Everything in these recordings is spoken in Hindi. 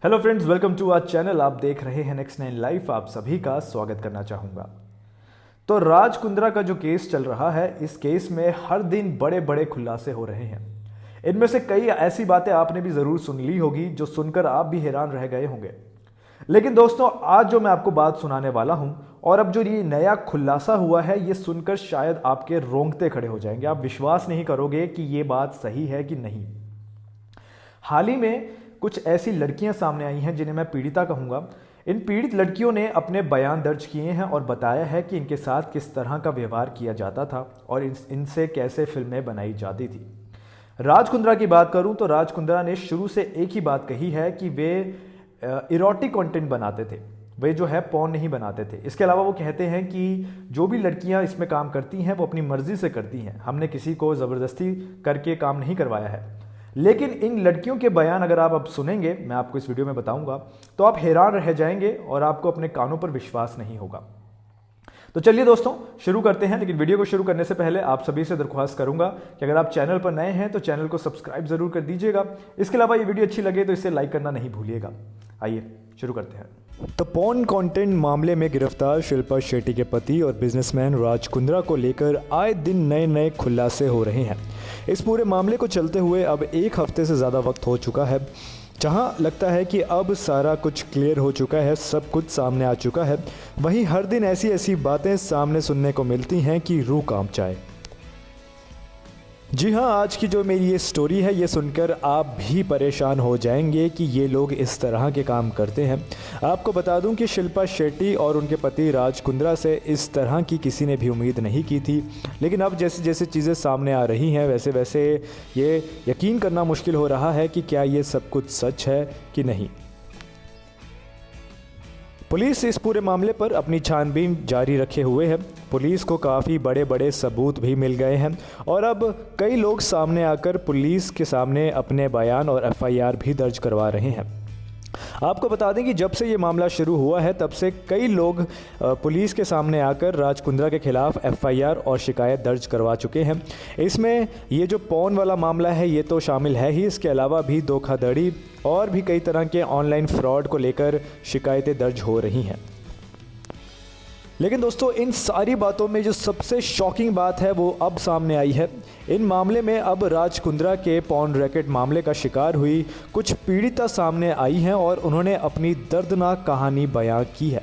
Hello friends, welcome to our channel. आप देख रहे हैं नेक्स्ट 9 लाइफ। आप सभी का स्वागत करना चाहूँगा। तो राज कुंद्रा का जो केस चल रहा है, इस केस में हर दिन बड़े बड़े खुलासे हो रहे हैं। इनमें से कई ऐसी बातें आपने भी ज़रूर सुन ली होगी जो सुनकर आप भी हैरान रह गए होंगे। लेकिन दोस्तों, आज जो मैं आपको बात सुनाने वाला हूं और अब जो ये नया खुलासा हुआ है, ये सुनकर शायद आपके रोंगटे खड़े हो जाएंगे। आप विश्वास नहीं करोगे कि ये बात सही है कि नहीं। हाल ही में कुछ ऐसी लड़कियां सामने आई हैं जिन्हें मैं पीड़िता कहूंगा। इन पीड़ित लड़कियों ने अपने बयान दर्ज किए हैं और बताया है कि इनके साथ किस तरह का व्यवहार किया जाता था और इनसे कैसे फिल्में बनाई जाती थी। राज कुंद्रा की बात करूं तो राज कुंद्रा ने शुरू से एक ही बात कही है कि वे इरोटिक कंटेंट बनाते थे, वे जो है पॉर्न नहीं बनाते थे। इसके अलावा वो कहते हैं कि जो भी लड़कियां इसमें काम करती हैं वो अपनी मर्जी से करती हैं, हमने किसी को ज़बरदस्ती करके काम नहीं करवाया है। लेकिन इन लड़कियों के बयान अगर आप अब सुनेंगे, मैं आपको इस वीडियो में बताऊंगा, तो आप हैरान रह जाएंगे और आपको अपने कानों पर विश्वास नहीं होगा। तो चलिए दोस्तों, शुरू करते हैं। लेकिन वीडियो को शुरू करने से पहले आप सभी से दरख्वास्त करूंगा कि अगर आप चैनल पर नए हैं तो चैनल को सब्सक्राइब जरूर कर दीजिएगा। इसके अलावा ये वीडियो अच्छी लगे तो इसे लाइक करना नहीं भूलिएगा। आइए शुरू करते हैं। तो पॉर्न कंटेंट मामले में गिरफ्तार शिल्पा शेट्टी के पति और बिजनेसमैन राज कुंद्रा को लेकर आए दिन नए नए खुलासे हो रहे हैं। इस पूरे मामले को चलते हुए अब एक हफ्ते से ज़्यादा वक्त हो चुका है, जहां लगता है कि अब सारा कुछ क्लियर हो चुका है, सब कुछ सामने आ चुका है। वहीं हर दिन ऐसी ऐसी बातें सामने सुनने को मिलती हैं कि रूह कांप जाए। जी हाँ, आज की जो मेरी ये स्टोरी है, ये सुनकर आप भी परेशान हो जाएंगे कि ये लोग इस तरह के काम करते हैं। आपको बता दूं कि शिल्पा शेट्टी और उनके पति राज कुंद्रा से इस तरह की किसी ने भी उम्मीद नहीं की थी। लेकिन अब जैसे जैसे चीज़ें सामने आ रही हैं, वैसे वैसे ये यकीन करना मुश्किल हो रहा है कि क्या ये सब कुछ सच है कि नहीं। पुलिस इस पूरे मामले पर अपनी छानबीन जारी रखे हुए है। पुलिस को काफ़ी बड़े बड़े सबूत भी मिल गए हैं और अब कई लोग सामने आकर पुलिस के सामने अपने बयान और एफआईआर भी दर्ज करवा रहे हैं। आपको बता दें कि जब से ये मामला शुरू हुआ है, तब से कई लोग पुलिस के सामने आकर राज कुंद्रा के खिलाफ एफआईआर और शिकायत दर्ज करवा चुके हैं। इसमें ये जो पॉर्न वाला मामला है, ये तो शामिल है ही। इसके अलावा भी धोखाधड़ी और भी कई तरह के ऑनलाइन फ्रॉड को लेकर शिकायतें दर्ज हो रही हैं। लेकिन दोस्तों, इन सारी बातों में जो सबसे शॉकिंग बात है वो अब सामने आई है। इन मामले में अब राज कुंद्रा के पॉर्न रैकेट मामले का शिकार हुई कुछ पीड़िता सामने आई हैं और उन्होंने अपनी दर्दनाक कहानी बयां की है।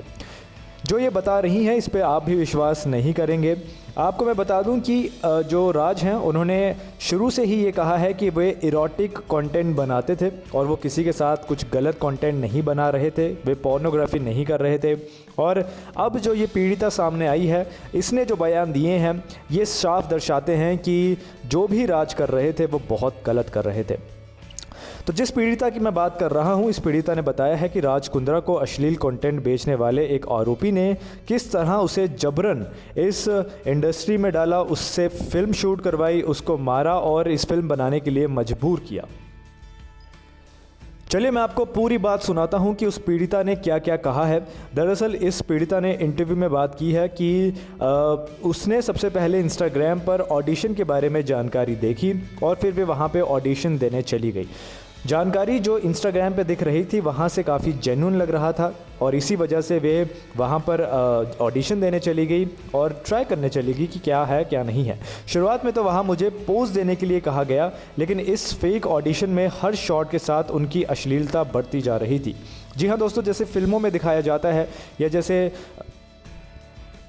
जो ये बता रही हैं, इस पे आप भी विश्वास नहीं करेंगे। आपको मैं बता दूं कि जो राज हैं, उन्होंने शुरू से ही ये कहा है कि वे इरोटिक कंटेंट बनाते थे और वो किसी के साथ कुछ गलत कंटेंट नहीं बना रहे थे, वे पोर्नोग्राफी नहीं कर रहे थे। और अब जो ये पीड़िता सामने आई है, इसने जो बयान दिए हैं, ये साफ दर्शाते हैं कि जो भी राज कर रहे थे वो बहुत गलत कर रहे थे। तो जिस पीड़िता की मैं बात कर रहा हूं, इस पीड़िता ने बताया है कि राज कुंद्रा को अश्लील कंटेंट बेचने वाले एक आरोपी ने किस तरह उसे जबरन इस इंडस्ट्री में डाला, उससे फिल्म शूट करवाई, उसको मारा और इस फिल्म बनाने के लिए मजबूर किया। चलिए मैं आपको पूरी बात सुनाता हूं कि उस पीड़िता ने क्या क्या कहा है। दरअसल इस पीड़िता ने इंटरव्यू में बात की है कि उसने सबसे पहले इंस्टाग्राम पर ऑडिशन के बारे में जानकारी देखी और फिर वे वहां पे ऑडिशन देने चली गई। जानकारी जो इंस्टाग्राम पे दिख रही थी, वहाँ से काफ़ी जेन्युइन लग रहा था और इसी वजह से वे वहाँ पर ऑडिशन देने चली गई और ट्राई करने चली गई कि क्या है क्या नहीं है। शुरुआत में तो वहाँ मुझे पोज देने के लिए कहा गया, लेकिन इस फेक ऑडिशन में हर शॉट के साथ उनकी अश्लीलता बढ़ती जा रही थी। जी हाँ दोस्तों, जैसे फिल्मों में दिखाया जाता है या जैसे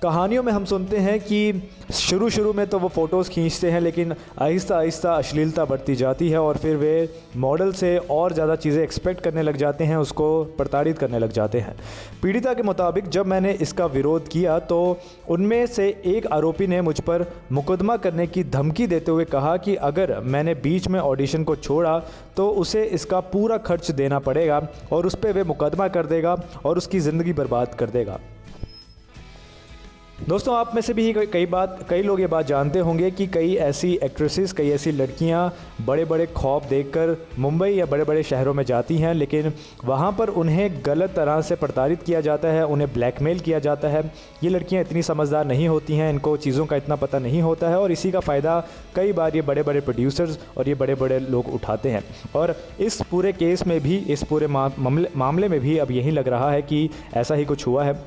कहानियों में हम सुनते हैं कि शुरू में तो वो फ़ोटोज़ खींचते हैं, लेकिन आहिस्ता आहिस्ता अश्लीलता बढ़ती जाती है और फिर वे मॉडल से और ज़्यादा चीज़ें एक्सपेक्ट करने लग जाते हैं, उसको प्रताड़ित करने लग जाते हैं। पीड़िता के मुताबिक जब मैंने इसका विरोध किया तो उनमें से एक आरोपी ने मुझ पर मुकदमा करने की धमकी देते हुए कहा कि अगर मैंने बीच में ऑडिशन को छोड़ा तो उसे इसका पूरा खर्च देना पड़ेगा और उस पर वे मुकदमा कर देगा और उसकी ज़िंदगी बर्बाद कर देगा। दोस्तों, आप में से भी कई लोग ये बात जानते होंगे कि कई ऐसी एक्ट्रेसेस, कई ऐसी लड़कियां बड़े बड़े ख्वाब देखकर मुंबई या बड़े बड़े शहरों में जाती हैं, लेकिन वहां पर उन्हें गलत तरह से प्रताड़ित किया जाता है, उन्हें ब्लैकमेल किया जाता है। ये लड़कियां इतनी समझदार नहीं होती हैं, इनको चीज़ों का इतना पता नहीं होता है और इसी का फ़ायदा कई बार ये बड़े बड़े प्रोड्यूसर्स और ये बड़े बड़े लोग उठाते हैं। और इस पूरे केस में भी, इस पूरे मामले में भी अब यही लग रहा है कि ऐसा ही कुछ हुआ है।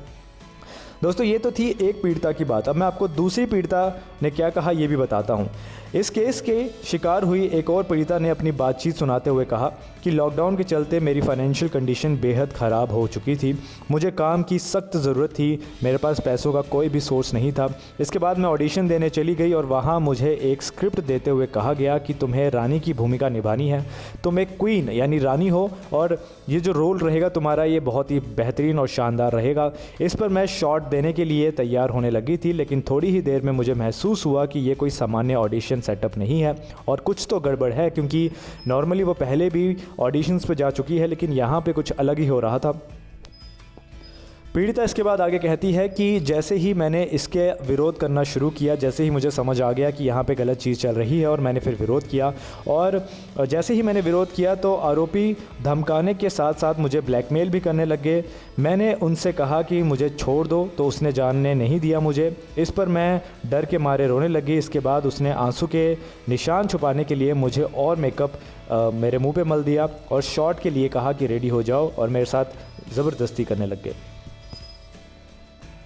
दोस्तों, ये तो थी एक पीड़िता की बात। अब मैं आपको दूसरी पीड़िता ने क्या कहा ये भी बताता हूँ। इस केस के शिकार हुई एक और पीड़िता ने अपनी बातचीत सुनाते हुए कहा कि लॉकडाउन के चलते मेरी फाइनेंशियल कंडीशन बेहद ख़राब हो चुकी थी। मुझे काम की सख्त ज़रूरत थी, मेरे पास पैसों का कोई भी सोर्स नहीं था। इसके बाद मैं ऑडिशन देने चली गई और वहाँ मुझे एक स्क्रिप्ट देते हुए कहा गया कि तुम्हें रानी की भूमिका निभानी है, तुम एक क्वीन यानी रानी हो और ये जो रोल रहेगा तुम्हारा ये बहुत ही बेहतरीन और शानदार रहेगा। इस पर मैं शॉट देने के लिए तैयार होने लगी थी, लेकिन थोड़ी ही देर में मुझे महसूस हुआ कि ये कोई सामान्य ऑडिशन सेटअप नहीं है और कुछ तो गड़बड़ है, क्योंकि नॉर्मली वो पहले भी ऑडिशंस पे जा चुकी है, लेकिन यहाँ पे कुछ अलग ही हो रहा था। पीड़िता इसके बाद आगे कहती है कि जैसे ही मैंने इसके विरोध करना शुरू किया, जैसे ही मुझे समझ आ गया कि यहाँ पे गलत चीज़ चल रही है और मैंने फिर विरोध किया, और जैसे ही मैंने विरोध किया तो आरोपी धमकाने के साथ साथ मुझे ब्लैकमेल भी करने लग गए। मैंने उनसे कहा कि मुझे छोड़ दो, तो उसने जानने नहीं दिया मुझे। इस पर मैं डर के मारे रोने लगी। इसके बाद उसने आंसू के निशान छुपाने के लिए मुझे और मेकअप मेरे मुँह पर मल दिया और शॉट के लिए कहा कि रेडी हो जाओ और मेरे साथ ज़बरदस्ती करने लग गए।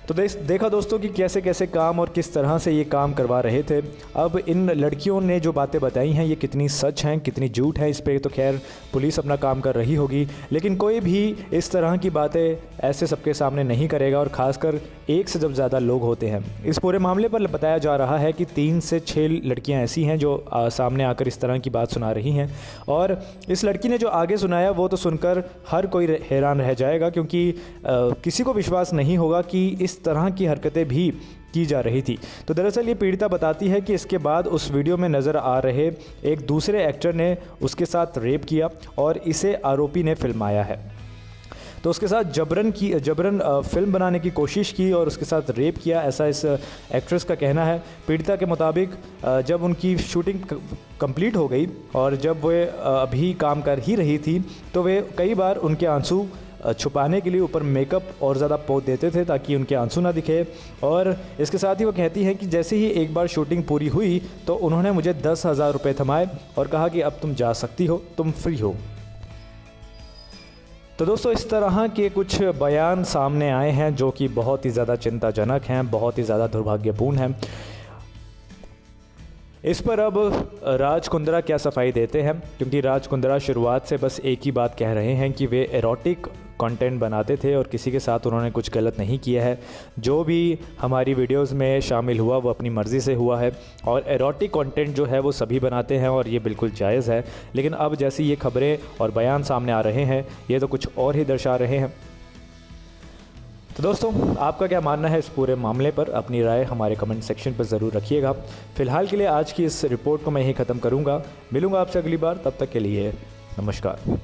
तो देखा दोस्तों कि कैसे कैसे काम और किस तरह से ये काम करवा रहे थे। अब इन लड़कियों ने जो बातें बताई हैं ये कितनी सच हैं, कितनी झूठ हैं, इस पे तो खैर पुलिस अपना काम कर रही होगी, लेकिन कोई भी इस तरह की बातें ऐसे सबके सामने नहीं करेगा, और ख़ासकर एक से जब ज़्यादा लोग होते हैं। इस पूरे मामले पर बताया जा रहा है कि 3 से 6 लड़कियाँ ऐसी हैं जो सामने आकर इस तरह की बात सुना रही हैं, और इस लड़की ने जो आगे सुनाया वो तो सुनकर हर कोई हैरान रह जाएगा, क्योंकि किसी को विश्वास नहीं होगा कि इस तरह की हरकतें भी की जा रही थी। तो दरअसल ये पीड़िता बताती है कि इसके बाद उस वीडियो में नज़र आ रहे एक दूसरे एक्टर ने उसके साथ रेप किया और इसे आरोपी ने फिल्माया है। तो उसके साथ जबरन फिल्म बनाने की कोशिश की और उसके साथ रेप किया, ऐसा इस एक्ट्रेस का कहना है। पीड़िता के मुताबिक जब उनकी शूटिंग कंप्लीट हो गई और जब वे अभी काम कर ही रही थी, तो वे कई बार उनके आंसू छुपाने के लिए ऊपर मेकअप और ज़्यादा पोत देते थे ताकि उनके आंसू ना दिखे। और इसके साथ ही वो कहती हैं कि जैसे ही एक बार शूटिंग पूरी हुई तो उन्होंने मुझे 10,000 रुपये थमाए और कहा कि अब तुम जा सकती हो, तुम फ्री हो। तो दोस्तों, इस तरह के कुछ बयान सामने आए हैं जो कि बहुत ही ज़्यादा चिंताजनक हैं, बहुत ही ज़्यादा दुर्भाग्यपूर्ण हैं। इस पर अब राज कुंद्रा क्या सफाई देते हैं, क्योंकि राज कुंद्रा शुरुआत से बस एक ही बात कह रहे हैं कि वे एरोटिक कंटेंट बनाते थे और किसी के साथ उन्होंने कुछ गलत नहीं किया है। जो भी हमारी वीडियोस में शामिल हुआ वो अपनी मर्ज़ी से हुआ है, और एरोटिक कंटेंट जो है वो सभी बनाते हैं और ये बिल्कुल जायज़ है। लेकिन अब जैसी ये खबरें और बयान सामने आ रहे हैं ये तो कुछ और ही दर्शा रहे हैं। तो दोस्तों, आपका क्या मानना है इस पूरे मामले पर? अपनी राय हमारे कमेंट सेक्शन पर ज़रूर रखिएगा। फ़िलहाल के लिए आज की इस रिपोर्ट को मैं यहीं ख़त्म करूँगा। मिलूँगा आपसे अगली बार, तब तक के लिए नमस्कार।